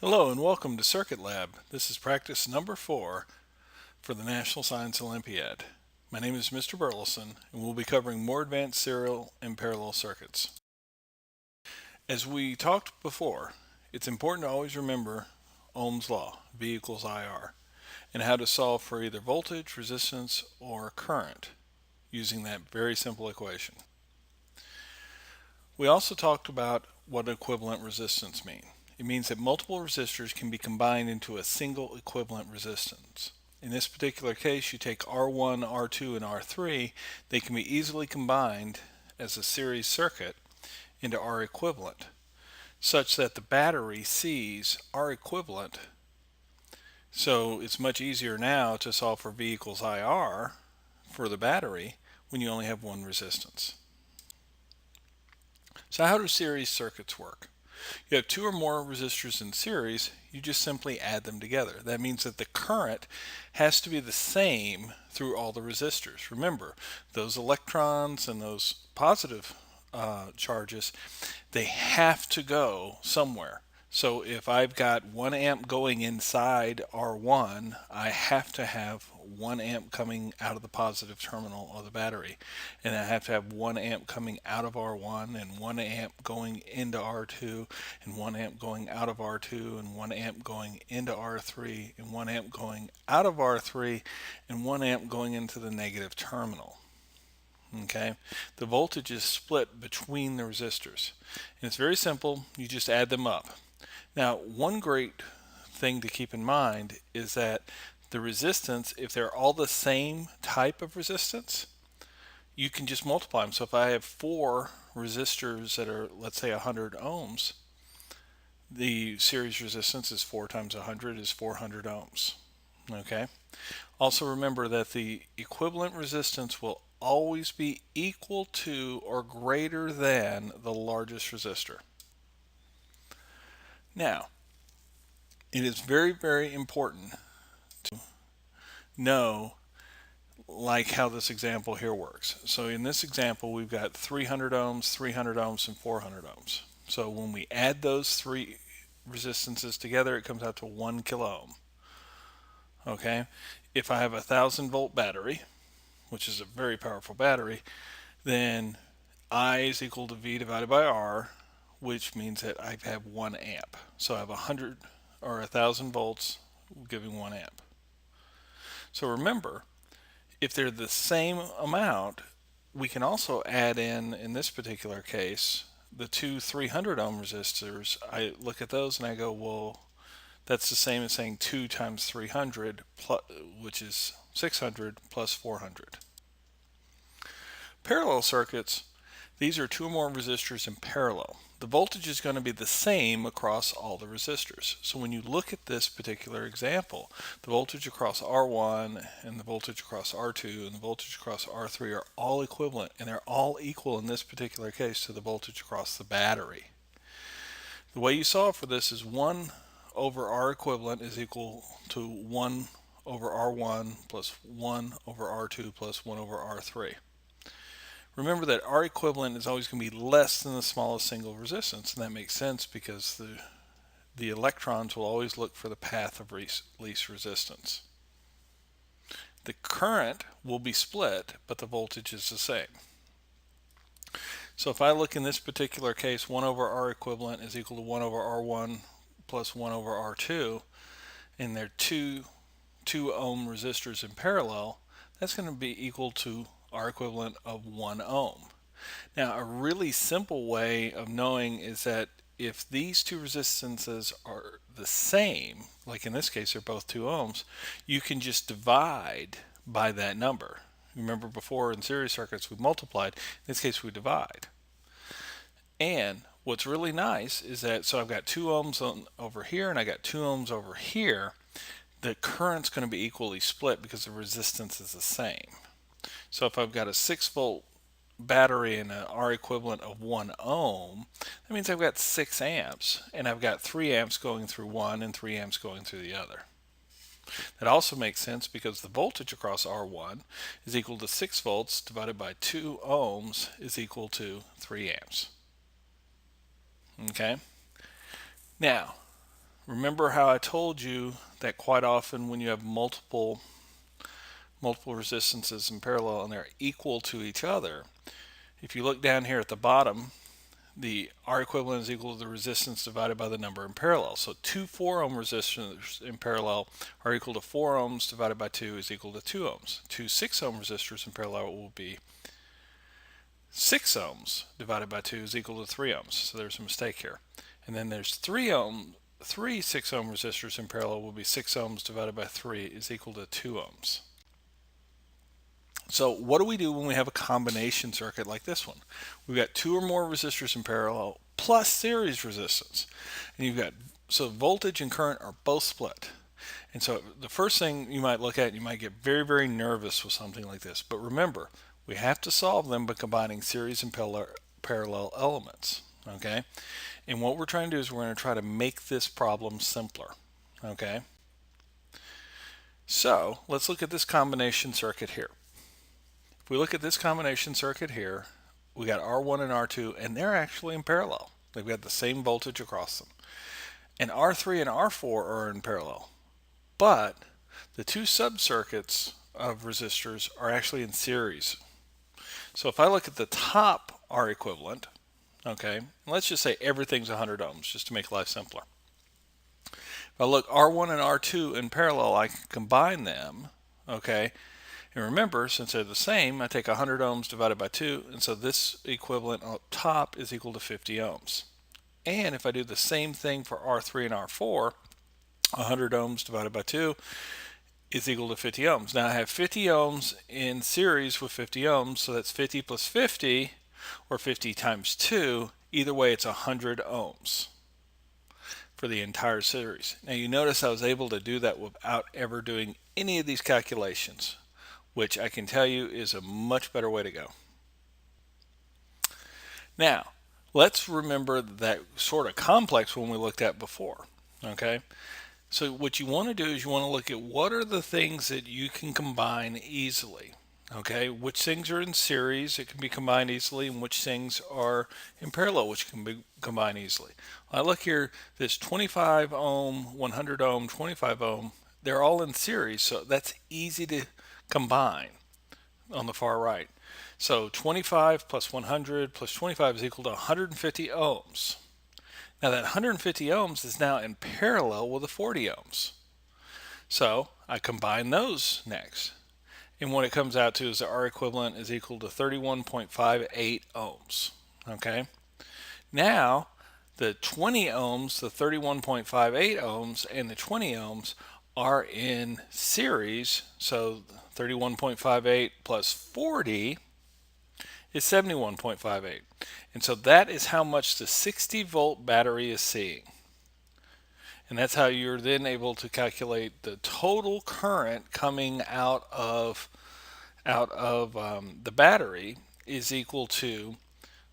Hello and welcome to Circuit Lab. This is practice number 4 for the National Science Olympiad. My name is Mr. Burleson and we'll be covering more advanced serial and parallel circuits. As we talked before, it's important to always remember Ohm's Law, V equals IR, and how to solve for either voltage, resistance, or current using that very simple equation. We also talked about what equivalent resistance means. It means that multiple resistors can be combined into a single equivalent resistance. In this particular case, you take R1, R2, and R3, they can be easily combined as a series circuit into R equivalent, such that the battery sees R equivalent. So it's much easier now to solve for V equals IR for the battery when you only have one resistance. So how do series circuits work? You have two or more resistors in series, you just simply add them together. That means that the current has to be the same through all the resistors. Remember, those electrons and those positive charges, they have to go somewhere. So if I've got 1 amp going inside R1, I have to have 1 amp coming out of the positive terminal of the battery. And I have to have 1 amp coming out of R1 and 1 amp going into R2 and 1 amp going out of R2 and 1 amp going into R3 and 1 amp going out of R3 and 1 amp going into the negative terminal. Okay, the voltage is split between the resistors, and it's very simple. You just add them up. Now, one great thing to keep in mind is that the resistance, if they're all the same type of resistance, you can just multiply them. So if I have 4 resistors that are, let's say, 100 ohms, the series resistance is 4 times 100 is 400 ohms. Okay. Also remember that the equivalent resistance will always be equal to or greater than the largest resistor. Now, it is very, very important to know like how this example here works. So in this example, we've got 300 ohms, 300 ohms, and 400 ohms. So when we add those three resistances together, it comes out to 1 kilo ohm. Okay, if I have a 1,000-volt battery, which is a very powerful battery, then I is equal to V divided by R, which means that I have 1 amp. So I have 100 or 1,000 volts giving 1 amp. So remember, if they're the same amount, we can also add in this particular case, the two 300 ohm resistors. I look at those and I go, well, that's the same as saying 2 times 300, plus, which is 600 plus 400. Parallel circuits, these are 2 or more resistors in parallel. The voltage is going to be the same across all the resistors. So when you look at this particular example, the voltage across R1 and the voltage across R2 and the voltage across R3 are all equivalent, and they're all equal in this particular case to the voltage across the battery. The way you solve for this is 1 over R equivalent is equal to 1 over R1 plus 1 over R2 plus 1 over R3. Remember that R equivalent is always going to be less than the smallest single resistance, and that makes sense because the electrons will always look for the path of least resistance. The current will be split, but the voltage is the same. So if I look in this particular case, 1 over R equivalent is equal to 1 over R1 plus 1 over R2, and they're 2 ohm resistors in parallel, that's going to be equal to R equivalent of 1 ohm. Now, a really simple way of knowing is that if these two resistances are the same, like in this case they're both 2 ohms, you can just divide by that number. Remember before in series circuits we multiplied, in this case we divide. And what's really nice is that, so I've got 2 ohms over here and I got 2 ohms over here, the current's going to be equally split because the resistance is the same. So if I've got a 6-volt battery and an R equivalent of 1 ohm, that means I've got 6 amps, and I've got 3 amps going through one and 3 amps going through the other. That also makes sense because the voltage across R1 is equal to 6 volts divided by 2 ohms is equal to 3 amps. Okay? Now, Remember how I told you that quite often when you have multiple resistances in parallel and they're equal to each other, if you look down here at the bottom, the R equivalent is equal to the resistance divided by the number in parallel. So two 4 ohm resistors in parallel are equal to 4 ohms divided by 2 is equal to 2 ohms. Two 6 ohm resistors in parallel will be 6 ohms divided by 2 is equal to 3 ohms. So there's a mistake here. And then there's 3 6 ohm resistors in parallel will be 6 ohms divided by 3 is equal to 2 ohms. So what do we do when we have a combination circuit like this one? We've got 2 or more resistors in parallel plus series resistance. And you've got, so voltage and current are both split. And so the first thing you might look at, you might get very, very nervous with something like this. But remember, we have to solve them by combining series and parallel elements. Okay? And what we're trying to do is we're going to try to make this problem simpler. Okay? So let's look at this combination circuit here. If we look at this combination circuit here, we got R1 and R2, and they're actually in parallel. They've got the same voltage across them. And R3 and R4 are in parallel. But the two subcircuits of resistors are actually in series. So if I look at the top R equivalent, okay, let's just say everything's 100 ohms just to make life simpler. If I look R1 and R2 in parallel, I can combine them, okay. And remember, since they're the same, I take 100 ohms divided by 2, and so this equivalent up top is equal to 50 ohms. And if I do the same thing for R3 and R4, 100 ohms divided by 2 is equal to 50 ohms. Now I have 50 ohms in series with 50 ohms, so that's 50 plus 50, or 50 times 2. Either way, it's 100 ohms for the entire series. Now you notice I was able to do that without ever doing any of these calculations, which I can tell you is a much better way to go. Now, let's remember that sort of complex one we looked at before, okay? So what you want to do is you want to look at what are the things that you can combine easily, okay? Which things are in series, it can be combined easily, and which things are in parallel, which can be combined easily. I look here, this 25 ohm, 100 ohm, 25 ohm, they're all in series, so that's easy to combine on the far right. So 25 plus 100 plus 25 is equal to 150 ohms. Now that 150 ohms is now in parallel with the 40 ohms. So I combine those next. And what it comes out to is the R equivalent is equal to 31.58 ohms. Okay. Now the 20 ohms, the 31.58 ohms, and the 20 ohms are in series, so 31.58 plus 40 is 71.58. And so that is how much the 60 volt battery is seeing. And that's how you're then able to calculate the total current coming out of the battery is equal to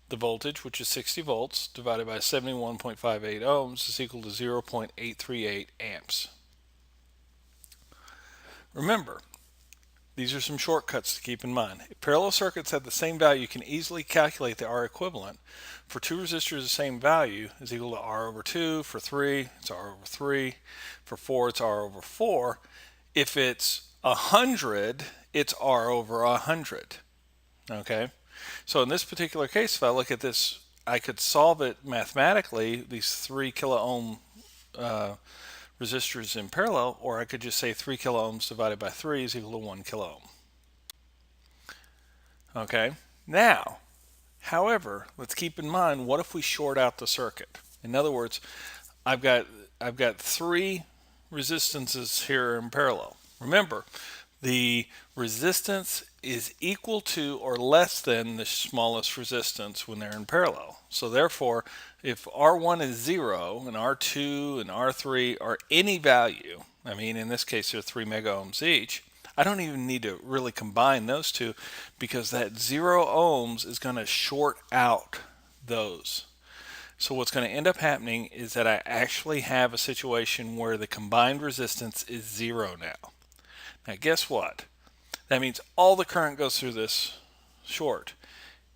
the voltage, which is 60 volts, divided by 71.58 ohms is equal to 0.838 amps. Remember, these are some shortcuts to keep in mind. If parallel circuits have the same value, you can easily calculate the R equivalent. For two resistors, the same value is equal to R over 2. For 3, it's R over 3. For 4, it's R over 4. If it's 100, it's R over 100. Okay? So in this particular case, if I look at this, I could solve it mathematically, these 3 kilo ohm resistors in parallel, or I could just say 3 kilo ohms divided by 3 is equal to 1 kilo ohm. Okay, now, however, let's keep in mind, what if we short out the circuit? In other words, I've got 3 resistances here in parallel. Remember, the resistance is equal to or less than the smallest resistance when they're in parallel. So therefore, if R1 is 0 and R2 and R3 are any value, I mean in this case they're 3 mega ohms each, I don't even need to really combine those two because that 0 ohms is going to short out those. So what's going to end up happening is that I actually have a situation where the combined resistance is 0 now. Now guess what? That means all the current goes through this short.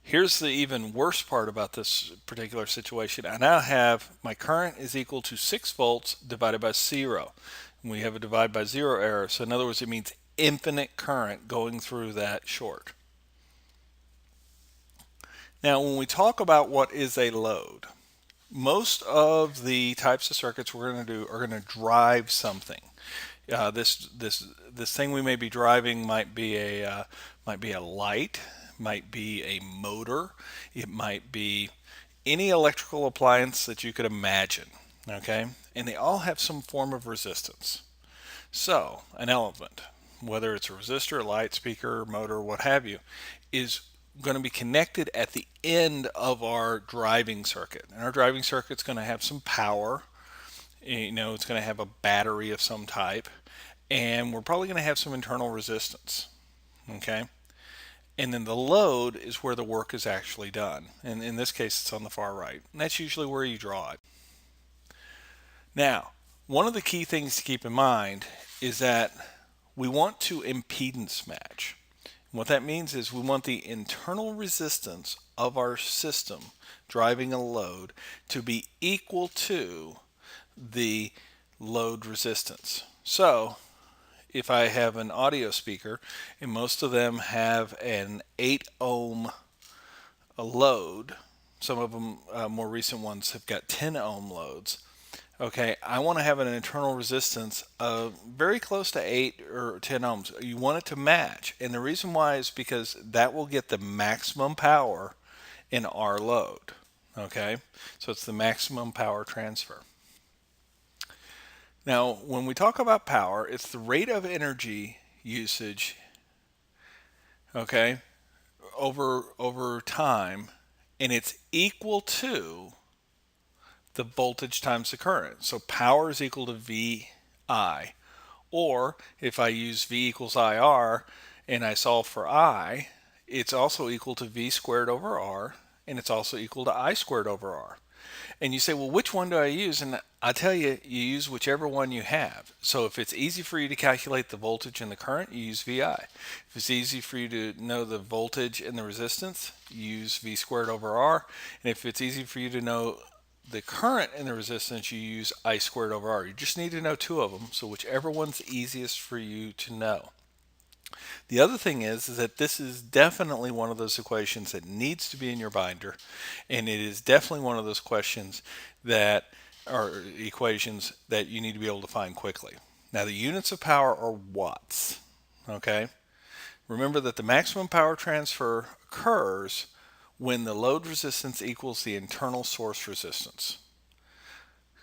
Here's the even worse part about this particular situation. I now have my current is equal to 6 volts divided by 0. And we have a divide by 0 error. So in other words, it means infinite current going through that short. Now, when we talk about what is a load, most of the types of circuits we're going to do are going to drive something. This thing we may be driving might be a light, might be a motor, it might be any electrical appliance that you could imagine. Okay, and they all have some form of resistance. So an element, whether it's a resistor, a light, speaker, motor, what have you, is going to be connected at the end of our driving circuit. And our driving circuit's going to have some power. It's going to have a battery of some type, and we're probably going to have some internal resistance. Okay, and then the load is where the work is actually done, and in this case it's on the far right, and that's usually where you draw it. Now, one of the key things to keep in mind is that we want to impedance match. And what that means is we want the internal resistance of our system driving a load to be equal to the load resistance. So if I have an audio speaker, and most of them have an 8 ohm load, some of them more recent ones have got 10 ohm loads. Okay, I want to have an internal resistance of very close to 8 or 10 ohms. You want it to match, and the reason why is because that will get the maximum power in our load. Okay, so it's the maximum power transfer. Now, when we talk about power, it's the rate of energy usage, okay, over time, and it's equal to the voltage times the current. So power is equal to VI. Or if I use V equals IR and I solve for I, it's also equal to V squared over R, and it's also equal to I squared over R. And you say, well, which one do I use? And I tell you, you use whichever one you have. So if it's easy for you to calculate the voltage and the current, you use VI. If it's easy for you to know the voltage and the resistance, you use V squared over R. And if it's easy for you to know the current and the resistance, you use I squared over R. You just need to know two of them, so whichever one's easiest for you to know. The other thing is that this is definitely one of those equations that needs to be in your binder, and it is definitely one of those questions that are equations that you need to be able to find quickly. Now the units of power are watts, okay? Remember that the maximum power transfer occurs when the load resistance equals the internal source resistance.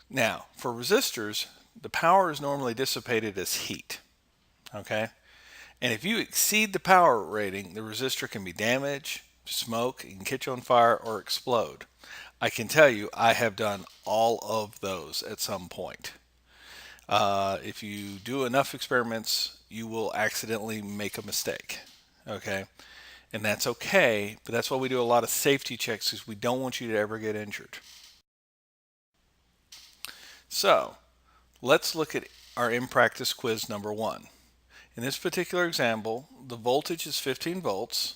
Now, for resistors, the power is normally dissipated as heat, okay? And if you exceed the power rating, the resistor can be damaged, smoke, it can catch on fire, or explode. I can tell you, I have done all of those at some point. If you do enough experiments, you will accidentally make a mistake, okay? And that's okay, but that's why we do a lot of safety checks, because we don't want you to ever get injured. So, let's look at our in-practice quiz number 1. In this particular example, the voltage is 15 volts.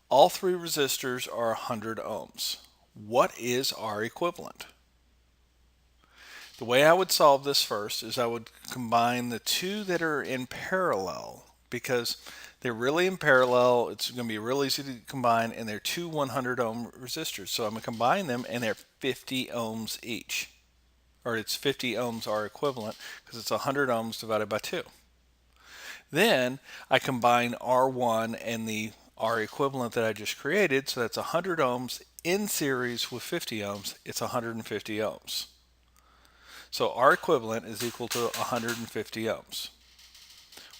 All three resistors are 100 ohms. What is our equivalent? The way I would solve this first is I would combine the two that are in parallel, because they're really in parallel. It's going to be real easy to combine, and they're two 100 ohm resistors. So I'm going to combine them, and they're 50 ohms each. Or it's 50 ohms are equivalent, because it's 100 ohms divided by 2. Then I combine R1 and the R equivalent that I just created, so that's 100 ohms in series with 50 ohms. It's 150 ohms. So R equivalent is equal to 150 ohms.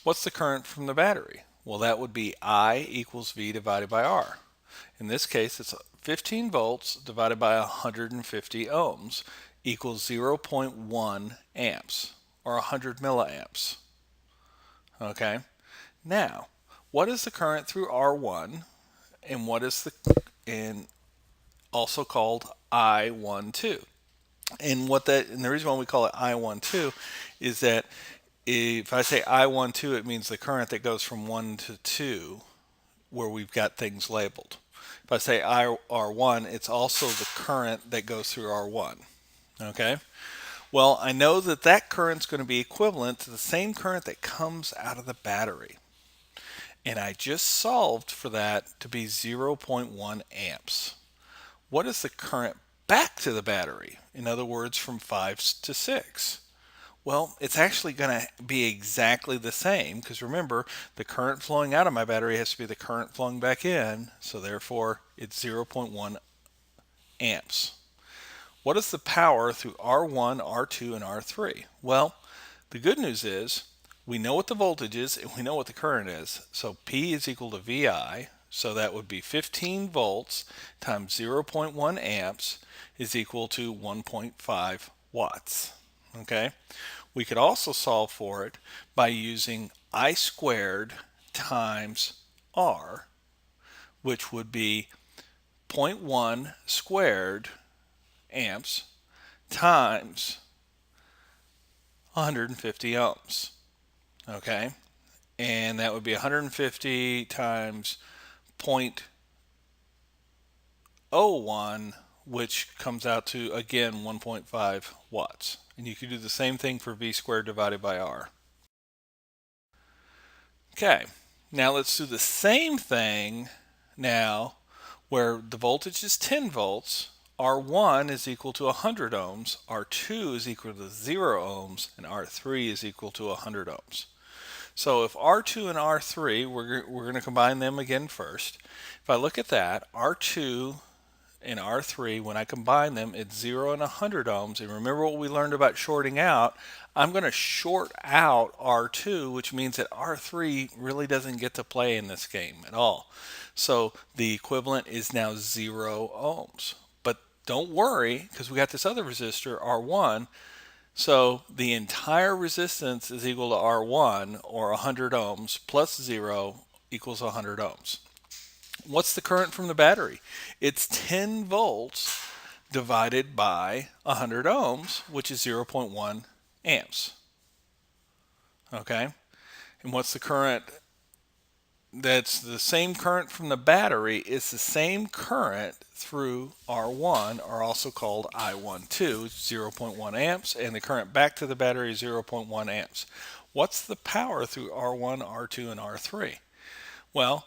What's the current from the battery? Well, that would be I equals V divided by R. In this case, it's 15 volts divided by 150 ohms equals 0.1 amps, or 100 milliamps. Okay, now what is the current through R1, and what is and also called I12? And the reason why we call it I12 is that if I say I12, it means the current that goes from 1 to 2, where we've got things labeled. If I say R1, it's also the current that goes through R1. Okay? Well, I know that that current's going to be equivalent to the same current that comes out of the battery. And I just solved for that to be 0.1 amps. What is the current back to the battery? In other words, from 5 to 6. Well, it's actually going to be exactly the same because remember, the current flowing out of my battery has to be the current flowing back in, so therefore it's 0.1 amps. What is the power through R1, R2, and R3? Well, the good news is we know what the voltage is and we know what the current is. So P is equal to VI, so that would be 15 volts times 0.1 amps is equal to 1.5 watts. Okay? We could also solve for it by using I squared times R, which would be 0.1 squared amps times 150 ohms. Okay? And that would be 150 times 0.01, which comes out to, again, 1.5 watts. And you could do the same thing for V squared divided by R. Okay, now let's do the same thing now where the voltage is 10 volts, R1 is equal to 100 ohms, R2 is equal to 0 ohms, and R3 is equal to 100 ohms. So if R2 and R3, we're going to combine them again first. If I look at that, R2 and R3, when I combine them, it's 0 and 100 ohms. And remember what we learned about shorting out. I'm going to short out R2, which means that R3 really doesn't get to play in this game at all. So the equivalent is now 0 ohms. But don't worry, because we got this other resistor, R1. So the entire resistance is equal to R1, or 100 ohms, plus 0 equals 100 ohms. What's the current from the battery? It's 10 volts divided by 100 ohms, which is 0.1 amps. Okay? And what's the current? That's the same current from the battery. It's the same current through R1, or also called I12, 0.1 amps, and the current back to the battery is 0.1 amps. What's the power through R1, R2, and R3? Well,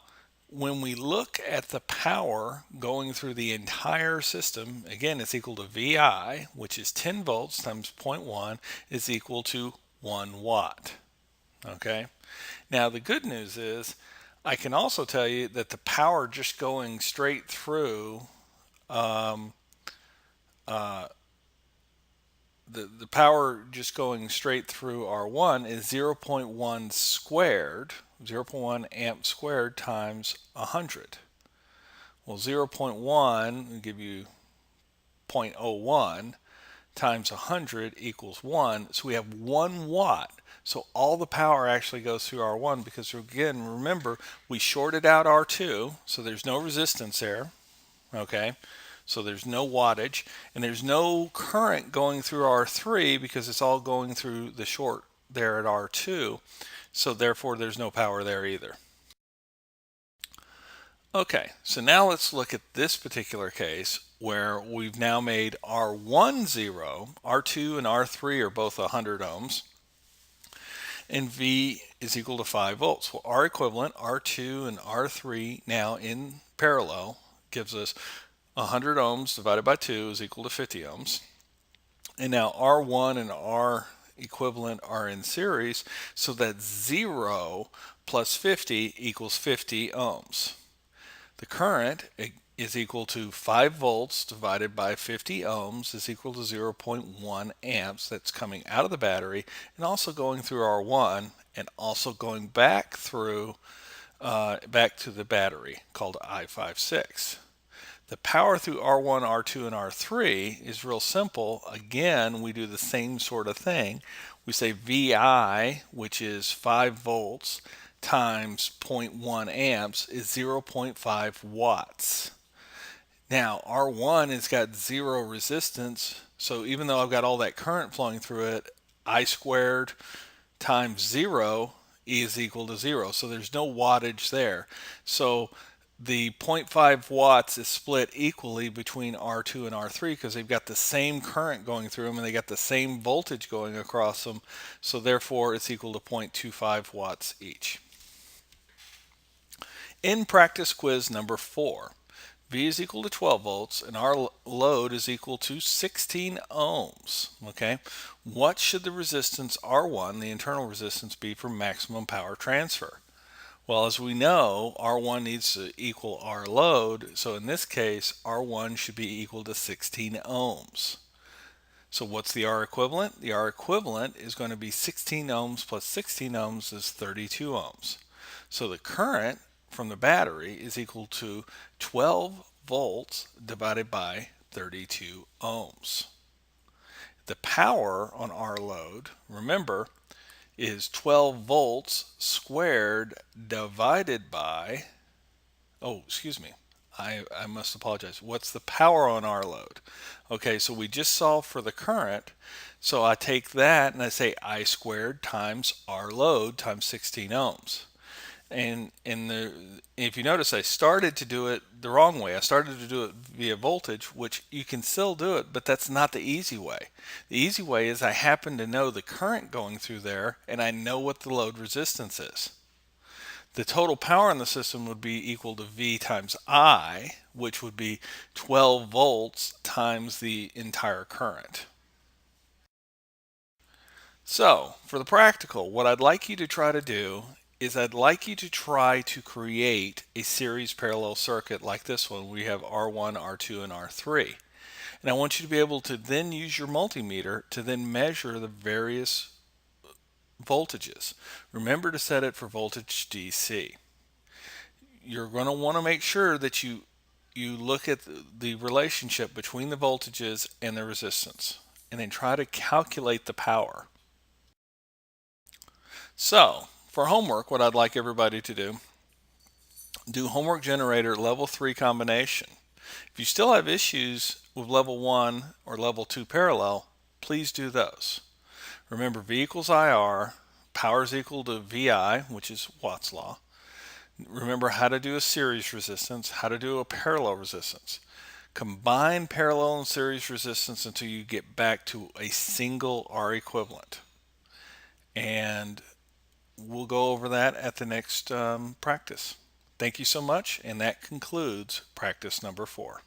when we look at the power going through the entire system, again, it's equal to VI, which is 10 volts times 0.1 is equal to 1 watt. Okay? Now, the good news is I can also tell you that the power just going straight through the power just going straight through R1 is 0.1 squared, 0.1 amp squared times 100. Well, 0.1 will give you 0.01 times 100 equals 1. So we have 1 watt. So all the power actually goes through R1 because, again, remember, we shorted out R2, so there's no resistance there. Okay? So there's no wattage, and there's no current going through R3 because it's all going through the short there at R2. So therefore, there's no power there either. Okay, so now let's look at this particular case where we've now made R1 0, R2 and R3 are both 100 ohms, and V is equal to 5 volts. Well, R equivalent, R2 and R3 now in parallel gives us 100 ohms divided by 2 is equal to 50 ohms. And now R1 and R equivalent are in series, so that 0 plus 50 equals 50 ohms. The current is equal to 5 volts divided by 50 ohms is equal to 0.1 amps. That's coming out of the battery and also going through R1 and also going back through back to the battery called I56. The power through R1, R2, and R3 is real simple. Again, we do the same sort of thing. We say VI, which is 5 volts, times 0.1 amps is 0.5 watts. Now, R1 has got 0 resistance, so even though I've got all that current flowing through it, I squared times 0 is equal to 0. So there's no wattage there. So the zero point 0.5 watts is split equally between R2 and R3 because they've got the same current going through them and they got the same voltage going across them. So therefore it's equal to 0.25 watts each. In practice quiz number 4, V is equal to 12 volts and our load is equal to 16 ohms. Okay, what should the resistance R1, the internal resistance, be for maximum power transfer? Well, as we know, R1 needs to equal R load, so in this case, R1 should be equal to 16 ohms. So what's the R equivalent? The R equivalent is going to be 16 ohms plus 16 ohms is 32 ohms. So the current from the battery is equal to 12 volts divided by 32 ohms. The power on our load, remember, is 12 volts squared divided by, oh, excuse me, I must apologize. What's the power on our load? Okay, so we just solved for the current. So I take that and I say I squared times R load times 16 ohms. And if you notice, I started to do it the wrong way. I started to do it via voltage, which you can still do it, but that's not the easy way. The easy way is I happen to know the current going through there, and I know what the load resistance is. The total power in the system would be equal to V times I, which would be 12 volts times the entire current. So, for the practical, what I'd like you to try to do is I'd like you to try to create a series parallel circuit like this one. We have R1, R2, and R3. And I want you to be able to then use your multimeter to then measure the various voltages. Remember to set it for voltage DC. You're going to want to make sure that you look at the relationship between the voltages and the resistance, and then try to calculate the power. So, for homework, what I'd like everybody to do homework generator level 3 combination. If you still have issues with level 1 or level 2 parallel, please do those. Remember, V equals IR, power is equal to VI, which is Watt's law. Remember how to do a series resistance, how to do a parallel resistance. Combine parallel and series resistance until you get back to a single R equivalent. And we'll go over that at the next practice. Thank you so much, and that concludes practice number 4.